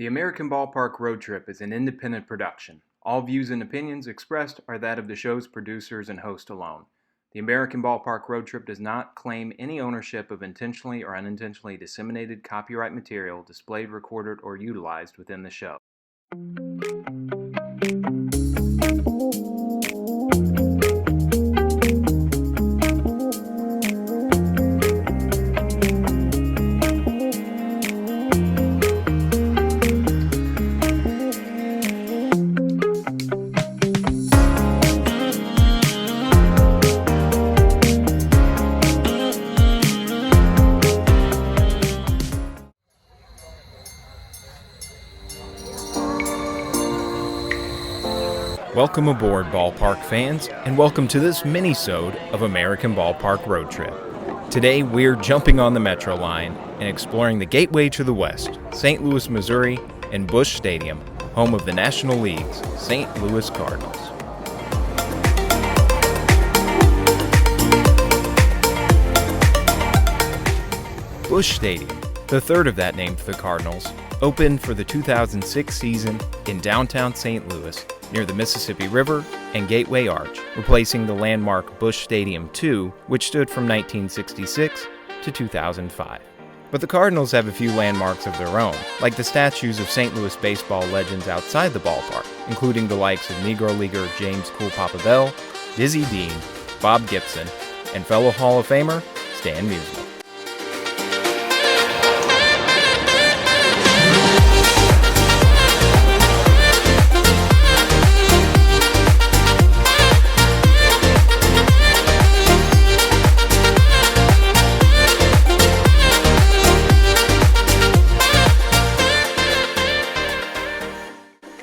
The American Ballpark Road Trip is an independent production. All views and opinions expressed are that of the show's producers and host alone. The American Ballpark Road Trip does not claim any ownership of intentionally or unintentionally disseminated copyright material displayed, recorded, or utilized within the show. Welcome aboard, ballpark fans, and welcome to this mini-sode of American Ballpark Road Trip. Today, we're jumping on the Metro line and exploring the gateway to the West, St. Louis, Missouri, and Busch Stadium, home of the National League's St. Louis Cardinals. Busch Stadium, the third of that name for the Cardinals, opened for the 2006 season in downtown St. Louis, near the Mississippi River and Gateway Arch, replacing the landmark Busch Stadium II, which stood from 1966 to 2005. But the Cardinals have a few landmarks of their own, like the statues of St. Louis baseball legends outside the ballpark, including the likes of Negro leaguer James Cool Papa Bell, Dizzy Dean, Bob Gibson, and fellow Hall of Famer Stan Musial.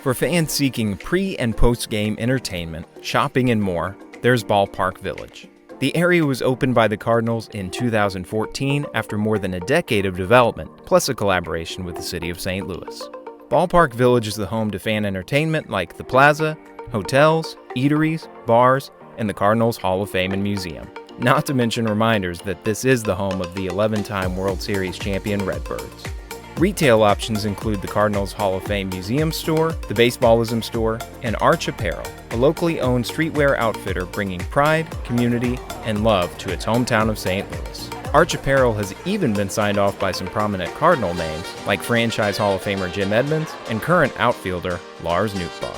For fans seeking pre- and post-game entertainment, shopping, and more, there's Ballpark Village. The area was opened by the Cardinals in 2014 after more than a decade of development, plus a collaboration with the city of St. Louis. Ballpark Village is the home to fan entertainment like the Plaza, hotels, eateries, bars, and the Cardinals Hall of Fame and Museum. Not to mention reminders that this is the home of the 11-time World Series champion Redbirds. Retail options include the Cardinals Hall of Fame Museum Store, the Baseballism Store, and Arch Apparel, a locally owned streetwear outfitter bringing pride, community, and love to its hometown of St. Louis. Arch Apparel has even been signed off by some prominent Cardinal names, like franchise Hall of Famer Jim Edmonds and current outfielder Lars Nootbaar.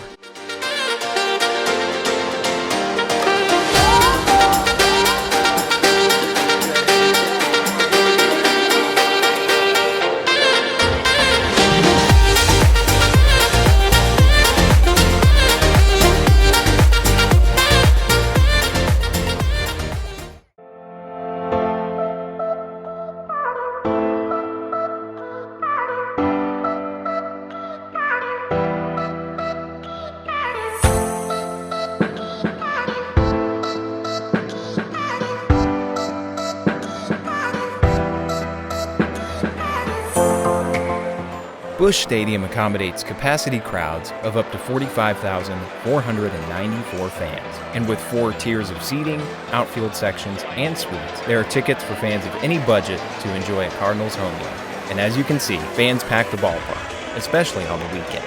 Busch Stadium accommodates capacity crowds of up to 45,494 fans. And with 4 tiers of seating, outfield sections, and suites, there are tickets for fans of any budget to enjoy a Cardinals home game. And as you can see, fans pack the ballpark, especially on the weekends.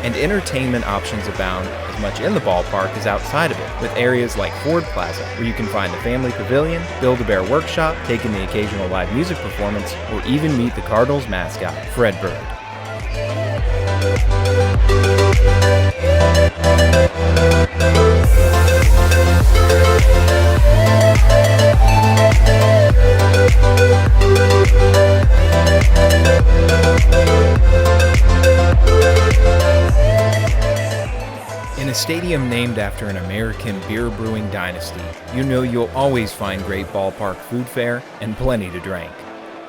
And entertainment options abound as much in the ballpark as outside of it, with areas like Ford Plaza, where you can find the family pavilion, Build-A-Bear workshop, take in the occasional live music performance, or even meet the Cardinals mascot, Redbird. In a stadium named after an American beer brewing dynasty, you know you'll always find great ballpark food fare and plenty to drink.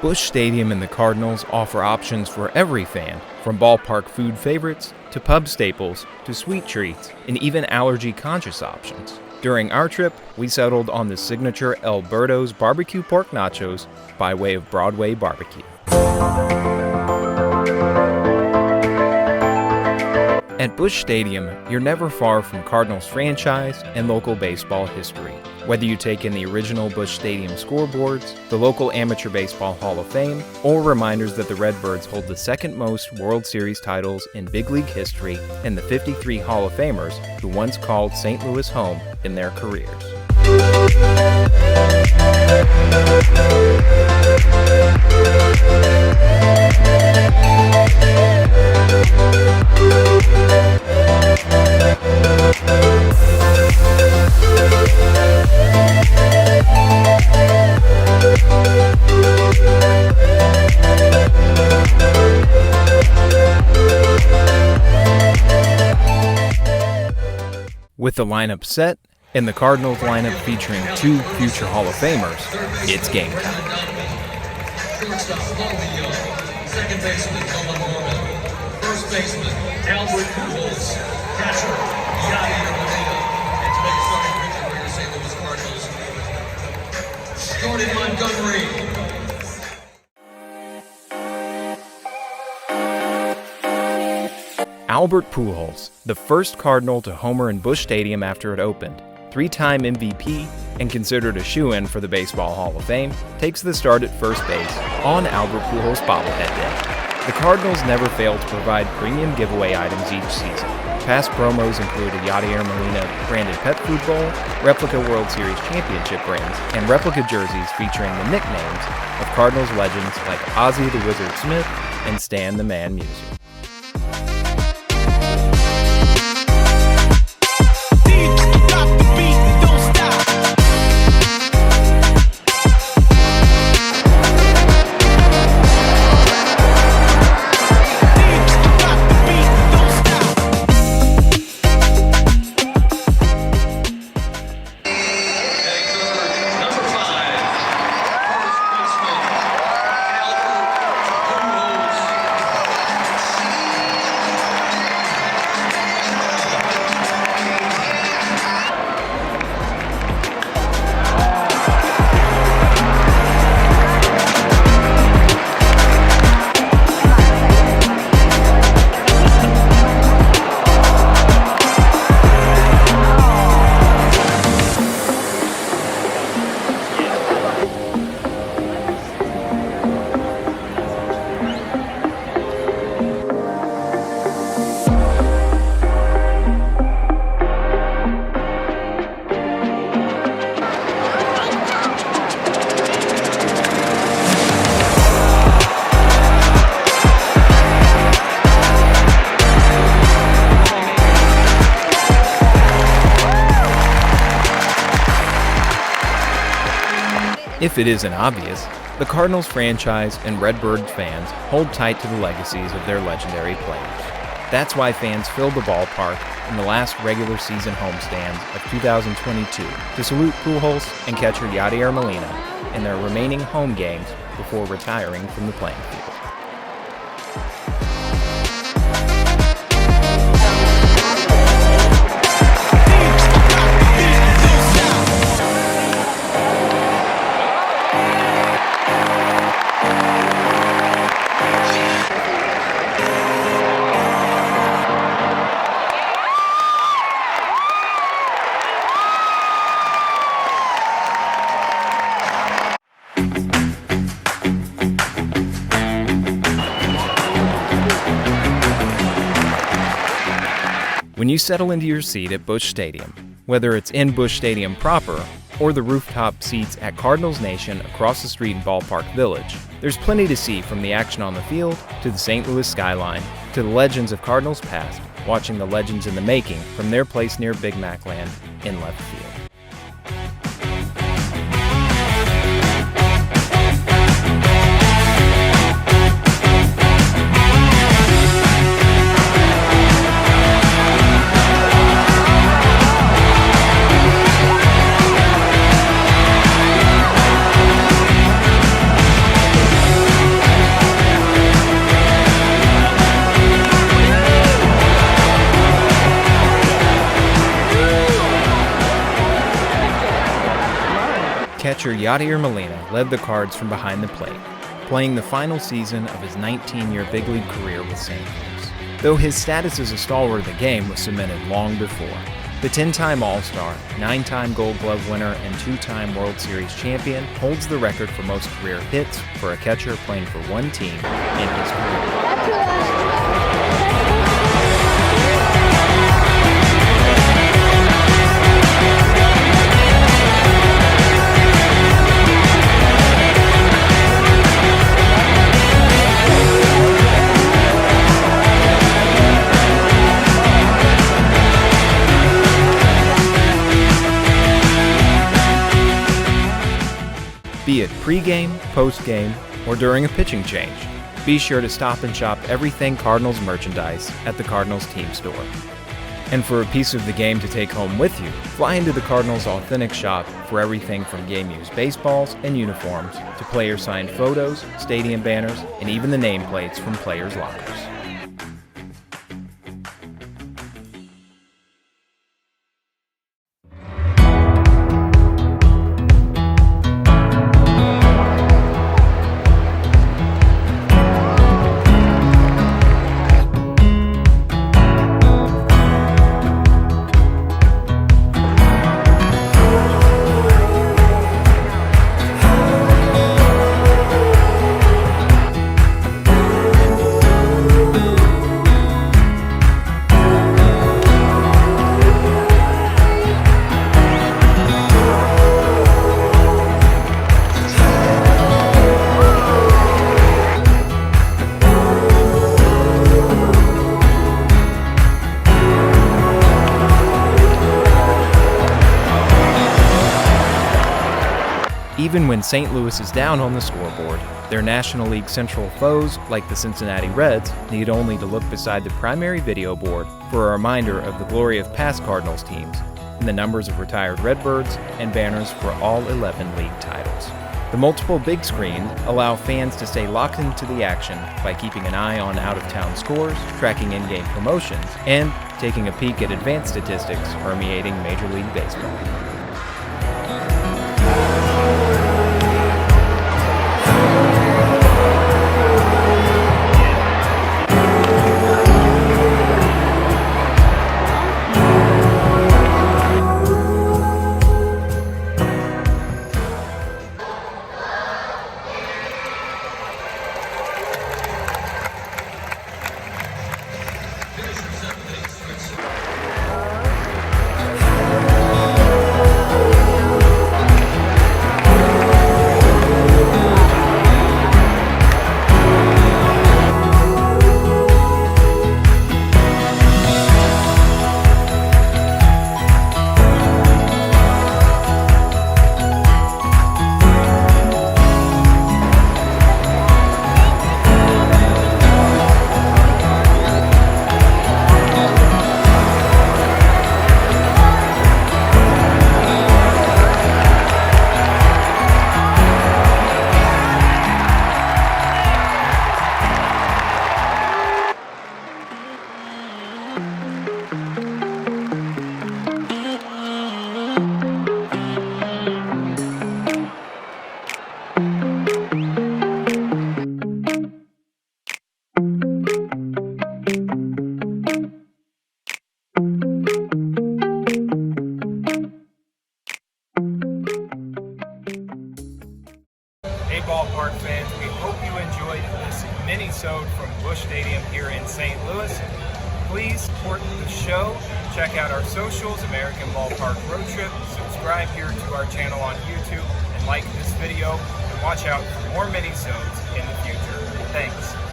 Busch Stadium and the Cardinals offer options for every fan, from ballpark food favorites to pub staples to sweet treats and even allergy-conscious options. During our trip, we settled on the signature Alberto's barbecue pork nachos by way of Broadway Barbecue. At Busch Stadium, you're never far from Cardinals franchise and local baseball history. Whether you take in the original Busch Stadium scoreboards, the local Amateur Baseball Hall of Fame, or reminders that the Redbirds hold the second most World Series titles in big league history and the 53 Hall of Famers who once called St. Louis home in their careers. With the lineup set, and the Cardinals lineup featuring two future Hall of Famers, it's game time. Shortstop, Molina. Second baseman, Molina. First baseman, Pujols. Catcher, Yadier. And today's starting pitcher for your St. Louis Cardinals, Jordan Montgomery. Albert Pujols, the first Cardinal to homer in Busch Stadium after it opened, three-time MVP, and considered a shoo-in for the Baseball Hall of Fame, takes the start at first base on Albert Pujols bobblehead day. The Cardinals never fail to provide premium giveaway items each season. Past promos include a Yadier Molina branded pet food bowl, replica World Series championship rings, and replica jerseys featuring the nicknames of Cardinals legends like Ozzie the Wizard Smith and Stan the Man Musial. If it isn't obvious, the Cardinals franchise and Redbirds fans hold tight to the legacies of their legendary players. That's why fans filled the ballpark in the last regular season homestands of 2022 to salute Pujols and catcher Yadier Molina in their remaining home games before retiring from the playing field. When you settle into your seat at Busch Stadium, whether it's in Busch Stadium proper or the rooftop seats at Cardinals Nation across the street in Ballpark Village, there's plenty to see from the action on the field to the St. Louis skyline to the legends of Cardinals past, watching the legends in the making from their place near Big Mac Land in left field. Catcher Yadier Molina led the Cards from behind the plate, playing the final season of his 19-year big league career with St. Louis. Though his status as a stalwart of the game was cemented long before, The 10-time All-Star, 9-time Gold Glove winner, and 2-time World Series champion holds the record for most career hits for a catcher playing for one team in his career. Be it pregame, postgame, or during a pitching change, be sure to stop and shop everything Cardinals merchandise at the Cardinals team store. And for a piece of the game to take home with you, fly into the Cardinals Authentic Shop for everything from game-used baseballs and uniforms to player-signed photos, stadium banners, and even the nameplates from players' lockers. Even when St. Louis is down on the scoreboard, their National League Central foes, like the Cincinnati Reds, need only to look beside the primary video board for a reminder of the glory of past Cardinals teams and the numbers of retired Redbirds and banners for all 11 league titles. The multiple big screen allow fans to stay locked into the action by keeping an eye on out-of-town scores, tracking in-game promotions, and taking a peek at advanced statistics permeating Major League Baseball. Ballpark fans, we hope you enjoyed this mini-sode from Busch Stadium here in St. Louis. Please support the show, check out our socials, American Ballpark Road Trip, subscribe here to our channel on YouTube, and like this video, and watch out for more mini-sodes in the future. Thanks.